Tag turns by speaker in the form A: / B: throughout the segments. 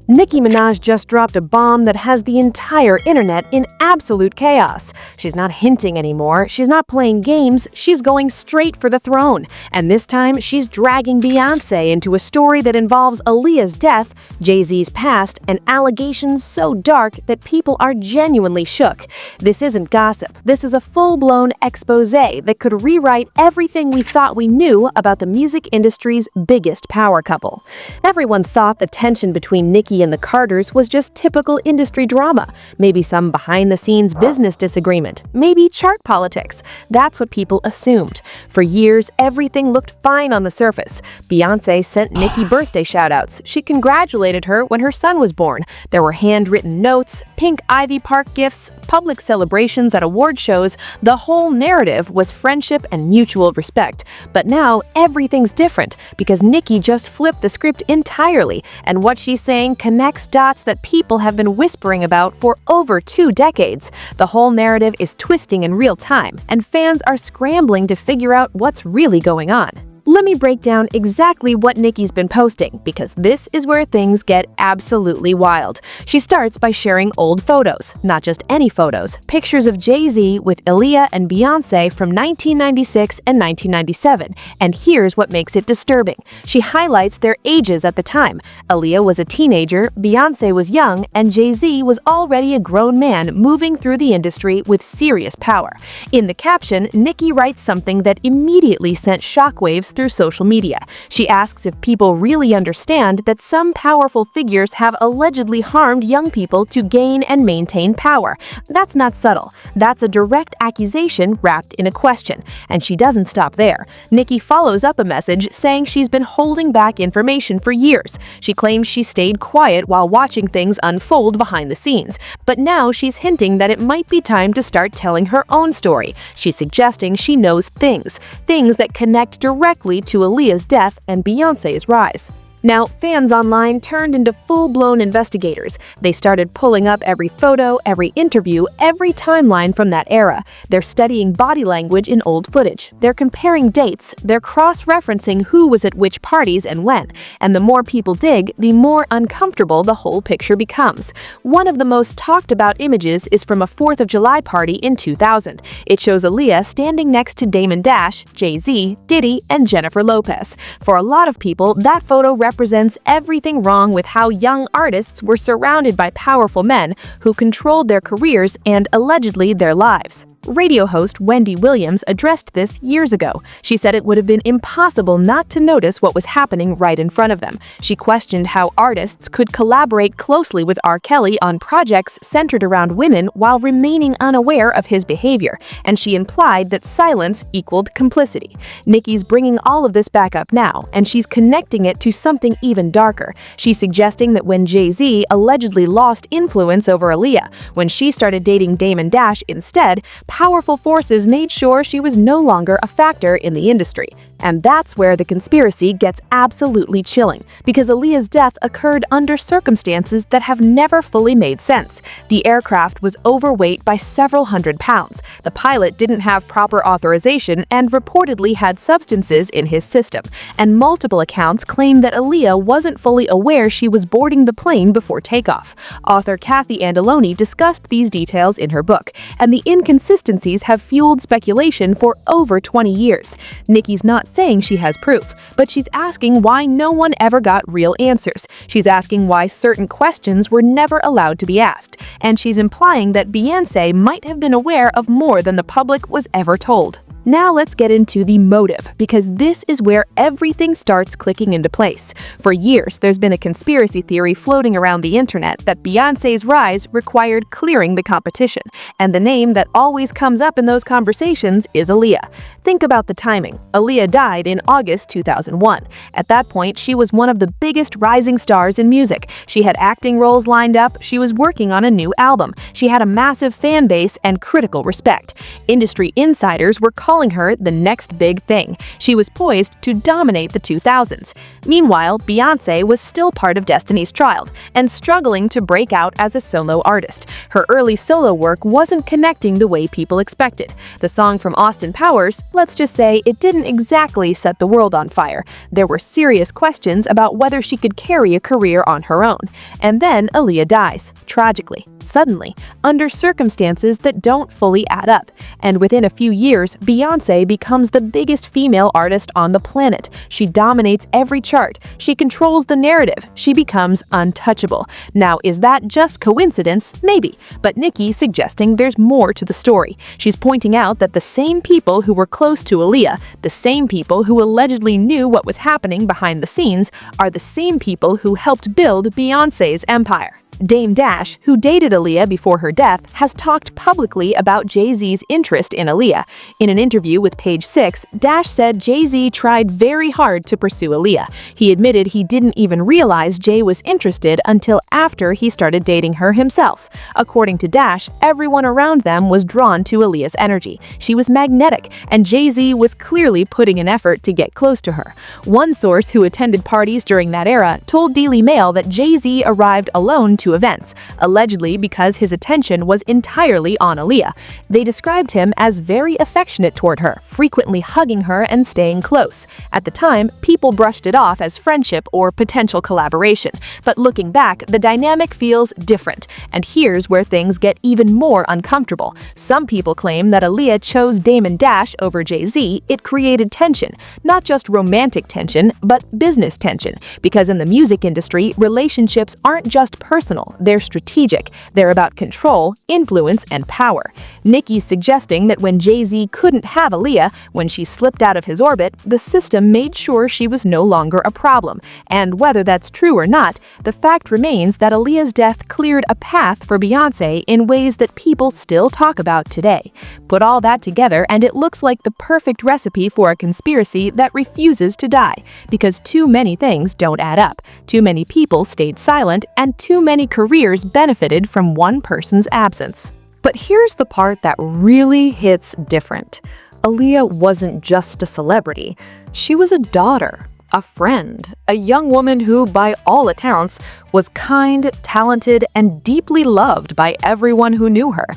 A: Nicki Minaj just dropped a bomb that has the entire internet in absolute chaos. She's not hinting anymore, she's not playing games, she's going straight for the throne. And this time, she's dragging Beyonce into a story that involves Aaliyah's death, Jay-Z's past, and allegations so dark that people are genuinely shook. This isn't gossip, this is a full-blown expose that could rewrite everything we thought we knew about the music industry's biggest power couple. Everyone thought the tension between Nicki and the Carters was just typical industry drama, maybe some behind-the-scenes business disagreement, maybe chart politics. That's what people assumed. For years, everything looked fine on the surface. Beyonce sent Nicki birthday shoutouts. She congratulated her when her son was born. There were handwritten notes, pink Ivy Park gifts, public celebrations at award shows. The whole narrative was friendship and mutual respect. But now, everything's different because Nicki just flipped the script entirely, and what she's saying connects dots that people have been whispering about for over 2 decades. The whole narrative is twisting in real time, and fans are scrambling to figure out what's really going on. Let me break down exactly what Nicki's been posting, because this is where things get absolutely wild. She starts by sharing old photos, not just any photos, pictures of Jay-Z with Aaliyah and Beyonce from 1996 and 1997, and here's what makes it disturbing. She highlights their ages at the time. Aaliyah was a teenager, Beyonce was young, and Jay-Z was already a grown man moving through the industry with serious power. In the caption, Nicki writes something that immediately sent shockwaves through social media. She asks if people really understand that some powerful figures have allegedly harmed young people to gain and maintain power. That's not subtle. That's a direct accusation wrapped in a question. And she doesn't stop there. Nicki follows up a message saying she's been holding back information for years. She claims she stayed quiet while watching things unfold behind the scenes. But now she's hinting that it might be time to start telling her own story. She's suggesting she knows things that connect directly to Aaliyah's death and Beyonce's rise. Now, fans online turned into full-blown investigators. They started pulling up every photo, every interview, every timeline from that era. They're studying body language in old footage. They're comparing dates. They're cross-referencing who was at which parties and when. And the more people dig, the more uncomfortable the whole picture becomes. One of the most talked-about images is from a 4th of July party in 2000. It shows Aaliyah standing next to Damon Dash, Jay-Z, Diddy, and Jennifer Lopez. For a lot of people, that photo represents everything wrong with how young artists were surrounded by powerful men who controlled their careers and allegedly their lives. Radio host Wendy Williams addressed this years ago. She said it would have been impossible not to notice what was happening right in front of them. She questioned how artists could collaborate closely with R. Kelly on projects centered around women while remaining unaware of his behavior, and she implied that silence equaled complicity. Nicki's bringing all of this back up now, and she's connecting it to something even darker. She's suggesting that when Jay-Z allegedly lost influence over Aaliyah, when she started dating Damon Dash instead, powerful forces made sure she was no longer a factor in the industry. And that's where the conspiracy gets absolutely chilling, because Aaliyah's death occurred under circumstances that have never fully made sense. The aircraft was overweight by several hundred pounds. The pilot didn't have proper authorization and reportedly had substances in his system. And multiple accounts claim that Aaliyah wasn't fully aware she was boarding the plane before takeoff. Author Kathy Andaloni discussed these details in her book, and the inconsistencies have fueled speculation for over 20 years. Nicki's not saying she has proof, but she's asking why no one ever got real answers. She's asking why certain questions were never allowed to be asked, and she's implying that Beyonce might have been aware of more than the public was ever told. Now let's get into the motive, because this is where everything starts clicking into place. For years, there's been a conspiracy theory floating around the internet that Beyonce's rise required clearing the competition, and the name that always comes up in those conversations is Aaliyah. Think about the timing. Aaliyah died in August 2001. At that point, she was one of the biggest rising stars in music. She had acting roles lined up, she was working on a new album, she had a massive fan base and critical respect. Industry insiders were calling calling her the next big thing. She was poised to dominate the 2000s. Meanwhile, Beyonce was still part of Destiny's Child and struggling to break out as a solo artist. Her early solo work wasn't connecting the way people expected. The song from Austin Powers, let's just say it didn't exactly set the world on fire. There were serious questions about whether she could carry a career on her own. And then Aaliyah dies, tragically, suddenly, under circumstances that don't fully add up. And within a few years, Beyonce becomes the biggest female artist on the planet. She dominates every chart. She controls the narrative. She becomes untouchable. Now, is that just coincidence? Maybe. But Nicki suggesting there's more to the story. She's pointing out that the same people who were close to Aaliyah, the same people who allegedly knew what was happening behind the scenes, are the same people who helped build Beyoncé's empire. Dame Dash, who dated Aaliyah before her death, has talked publicly about Jay-Z's interest in Aaliyah. In an interview with Page Six, Dash said Jay-Z tried very hard to pursue Aaliyah. He admitted he didn't even realize Jay was interested until after he started dating her himself. According to Dash, everyone around them was drawn to Aaliyah's energy. She was magnetic, and Jay-Z was clearly putting an effort to get close to her. One source who attended parties during that era told Daily Mail that Jay-Z arrived alone to events, allegedly because his attention was entirely on Aaliyah. They described him as very affectionate toward her, frequently hugging her and staying close. At the time, people brushed it off as friendship or potential collaboration, but looking back, the dynamic feels different. And here's where things get even more uncomfortable. Some people claim that Aaliyah chose Damon Dash over Jay-Z. It created tension, not just romantic tension, but business tension, because in the music industry, relationships aren't just personal. They're strategic. They're about control, influence, and power. Nicki's suggesting that when Jay-Z couldn't have Aaliyah, when she slipped out of his orbit, the system made sure she was no longer a problem. And whether that's true or not, the fact remains that Aaliyah's death cleared a path for Beyonce in ways that people still talk about today. Put all that together and it looks like the perfect recipe for a conspiracy that refuses to die, because too many things don't add up. Too many people stayed silent, and too many careers benefited from one person's absence. But here's the part that really hits different. Aaliyah wasn't just a celebrity. She was a daughter, a friend, a young woman who, by all accounts, was kind, talented, and deeply loved by everyone who knew her.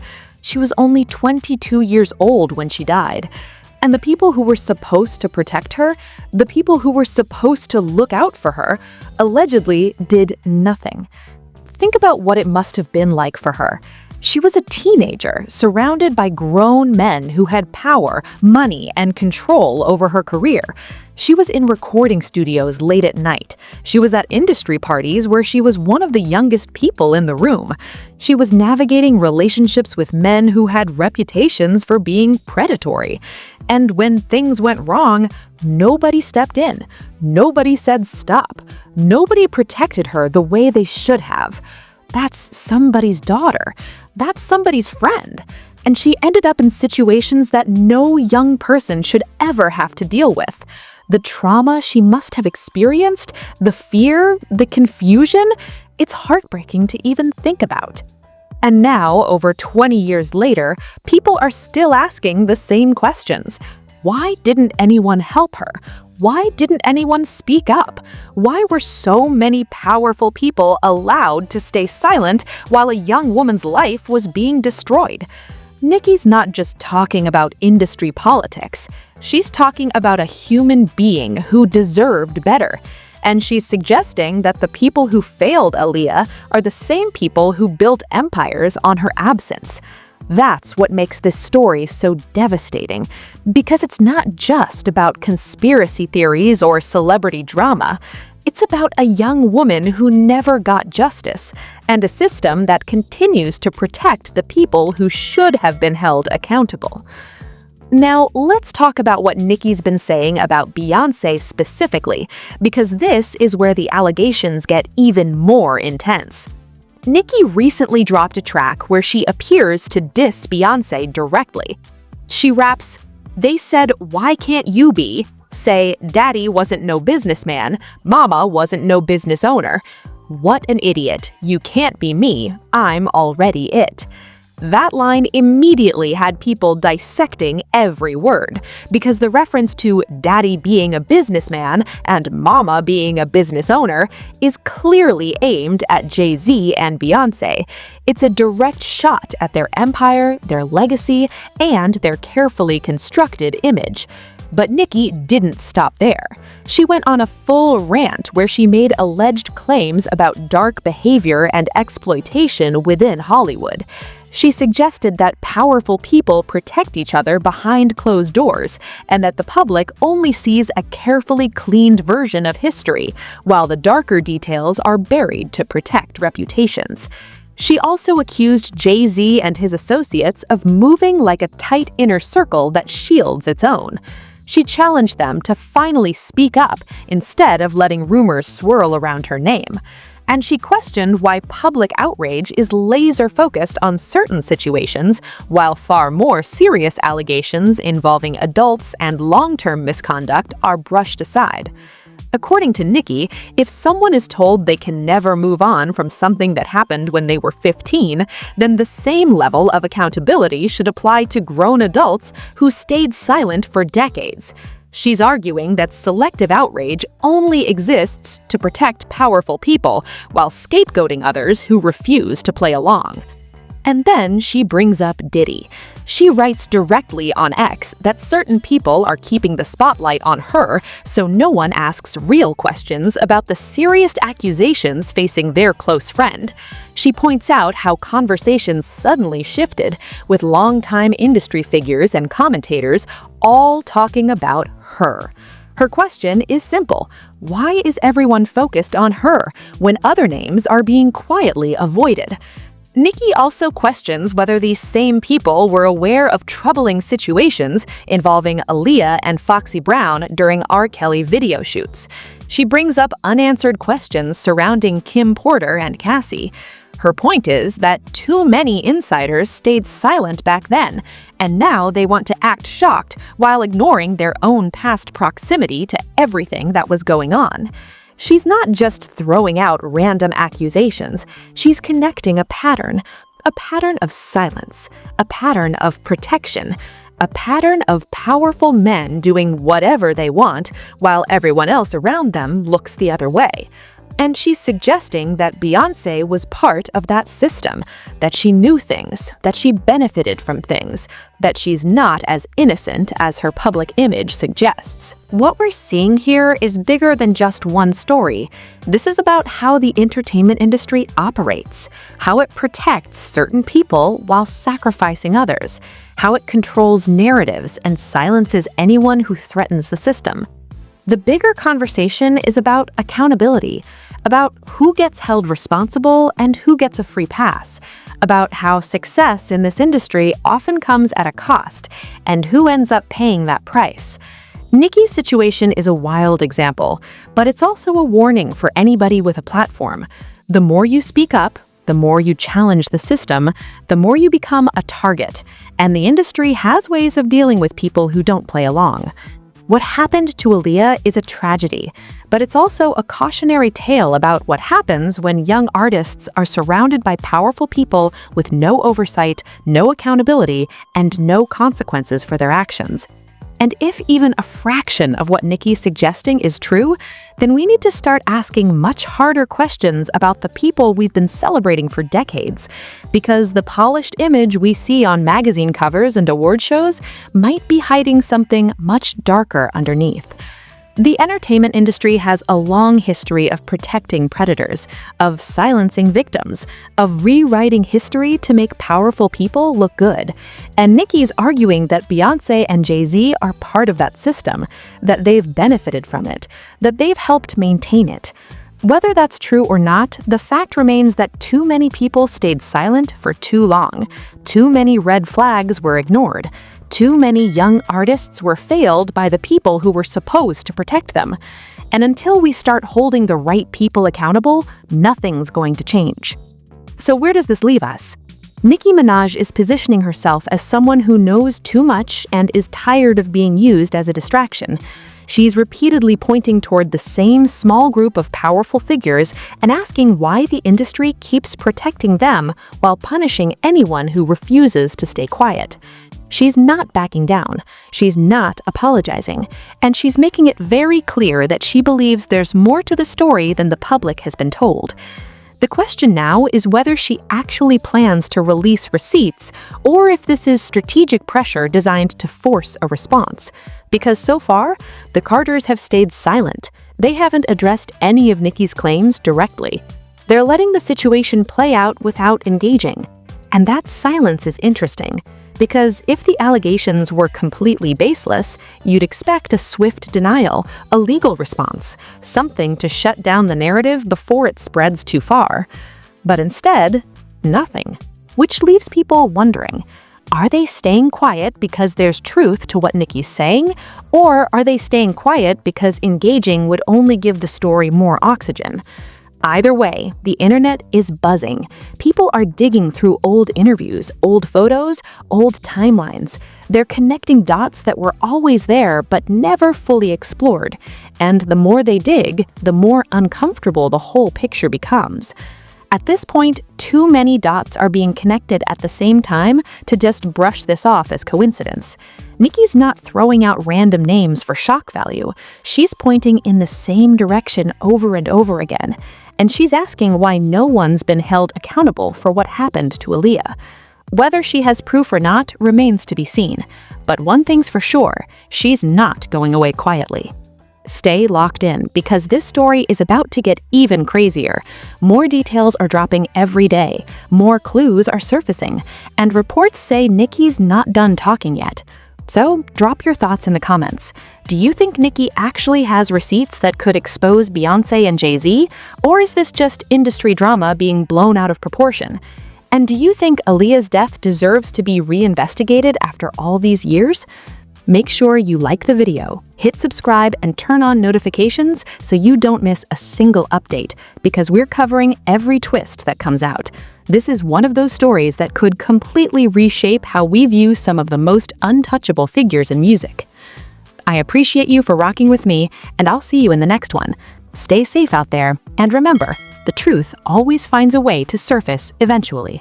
A: She was only 22 years old when she died. And the people who were supposed to protect her, the people who were supposed to look out for her, allegedly did nothing. Think about what it must have been like for her. She was a teenager, surrounded by grown men who had power, money, and control over her career. She was in recording studios late at night. She was at industry parties where she was one of the youngest people in the room. She was navigating relationships with men who had reputations for being predatory. And when things went wrong, nobody stepped in. Nobody said stop. Nobody protected her the way they should have. That's somebody's daughter. That's somebody's friend. And she ended up in situations that no young person should ever have to deal with. The trauma she must have experienced, the fear, the confusion, it's heartbreaking to even think about. And now, over 20 years later, people are still asking the same questions. Why didn't anyone help her? Why didn't anyone speak up? Why were so many powerful people allowed to stay silent while a young woman's life was being destroyed? Nicki's not just talking about industry politics. She's talking about a human being who deserved better. And she's suggesting that the people who failed Aaliyah are the same people who built empires on her absence. That's what makes this story so devastating, because it's not just about conspiracy theories or celebrity drama. It's about a young woman who never got justice, and a system that continues to protect the people who should have been held accountable. Now, let's talk about what Nicki's been saying about Beyonce specifically, because this is where the allegations get even more intense. Nicki recently dropped a track where she appears to diss Beyonce directly. She raps, "They said, why can't you be? Say, daddy wasn't no businessman, mama wasn't no business owner. What an idiot. You can't be me. I'm already it." That line immediately had people dissecting every word, because the reference to daddy being a businessman and mama being a business owner is clearly aimed at Jay-Z and Beyonce. It's a direct shot at their empire, their legacy, and their carefully constructed image. But Nicki didn't stop there. She went on a full rant where she made alleged claims about dark behavior and exploitation within Hollywood. She suggested that powerful people protect each other behind closed doors, and that the public only sees a carefully cleaned version of history, while the darker details are buried to protect reputations. She also accused Jay-Z and his associates of moving like a tight inner circle that shields its own. She challenged them to finally speak up instead of letting rumors swirl around her name. And she questioned why public outrage is laser-focused on certain situations, while far more serious allegations involving adults and long-term misconduct are brushed aside. According to Nicki, if someone is told they can never move on from something that happened when they were 15, then the same level of accountability should apply to grown adults who stayed silent for decades. She's arguing that selective outrage only exists to protect powerful people, while scapegoating others who refuse to play along. And then she brings up Diddy. She writes directly on X that certain people are keeping the spotlight on her so no one asks real questions about the serious accusations facing their close friend. She points out how conversations suddenly shifted, with longtime industry figures and commentators all talking about her. Her question is simple: why is everyone focused on her when other names are being quietly avoided? Nicki also questions whether these same people were aware of troubling situations involving Aaliyah and Foxy Brown during R. Kelly video shoots. She brings up unanswered questions surrounding Kim Porter and Cassie. Her point is that too many insiders stayed silent back then, and now they want to act shocked while ignoring their own past proximity to everything that was going on. She's not just throwing out random accusations, she's connecting a pattern of silence, a pattern of protection, a pattern of powerful men doing whatever they want while everyone else around them looks the other way. And she's suggesting that Beyonce was part of that system, that she knew things, that she benefited from things, that she's not as innocent as her public image suggests. What we're seeing here is bigger than just one story. This is about how the entertainment industry operates, how it protects certain people while sacrificing others, how it controls narratives and silences anyone who threatens the system. The bigger conversation is about accountability, about who gets held responsible and who gets a free pass, about how success in this industry often comes at a cost and who ends up paying that price. Nicki's situation is a wild example, but it's also a warning for anybody with a platform. The more you speak up, the more you challenge the system, the more you become a target, and the industry has ways of dealing with people who don't play along. What happened to Aaliyah is a tragedy, but it's also a cautionary tale about what happens when young artists are surrounded by powerful people with no oversight, no accountability, and no consequences for their actions. And if even a fraction of what Nicki's suggesting is true, then we need to start asking much harder questions about the people we've been celebrating for decades, because the polished image we see on magazine covers and award shows might be hiding something much darker underneath. The entertainment industry has a long history of protecting predators, of silencing victims, of rewriting history to make powerful people look good. And Nicki's arguing that Beyonce and Jay-Z are part of that system, that they've benefited from it, that they've helped maintain it. Whether that's true or not, the fact remains that too many people stayed silent for too long. Too many red flags were ignored. Too many young artists were failed by the people who were supposed to protect them. And until we start holding the right people accountable, nothing's going to change. So where does this leave us? Nicki Minaj is positioning herself as someone who knows too much and is tired of being used as a distraction. She's repeatedly pointing toward the same small group of powerful figures and asking why the industry keeps protecting them while punishing anyone who refuses to stay quiet. She's not backing down, she's not apologizing, and she's making it very clear that she believes there's more to the story than the public has been told. The question now is whether she actually plans to release receipts or if this is strategic pressure designed to force a response. Because so far, the Carters have stayed silent. They haven't addressed any of Nicki's claims directly. They're letting the situation play out without engaging. And that silence is interesting, because if the allegations were completely baseless, you'd expect a swift denial, a legal response, something to shut down the narrative before it spreads too far. But instead, nothing. Which leaves people wondering, are they staying quiet because there's truth to what Nicki's saying, or are they staying quiet because engaging would only give the story more oxygen? Either way, the internet is buzzing. People are digging through old interviews, old photos, old timelines. They're connecting dots that were always there but never fully explored. And the more they dig, the more uncomfortable the whole picture becomes. At this point, too many dots are being connected at the same time to just brush this off as coincidence. Nicki's not throwing out random names for shock value. She's pointing in the same direction over and over again. And she's asking why no one's been held accountable for what happened to Aaliyah. Whether she has proof or not remains to be seen. But one thing's for sure, she's not going away quietly. Stay locked in, because this story is about to get even crazier. More details are dropping every day, more clues are surfacing, and reports say Nicki's not done talking yet. So, drop your thoughts in the comments. Do you think Nicki actually has receipts that could expose Beyonce and Jay-Z? Or is this just industry drama being blown out of proportion? And do you think Aaliyah's death deserves to be reinvestigated after all these years? Make sure you like the video, hit subscribe, and turn on notifications so you don't miss a single update, because we're covering every twist that comes out. This is one of those stories that could completely reshape how we view some of the most untouchable figures in music. I appreciate you for rocking with me, and I'll see you in the next one. Stay safe out there, and remember, the truth always finds a way to surface eventually.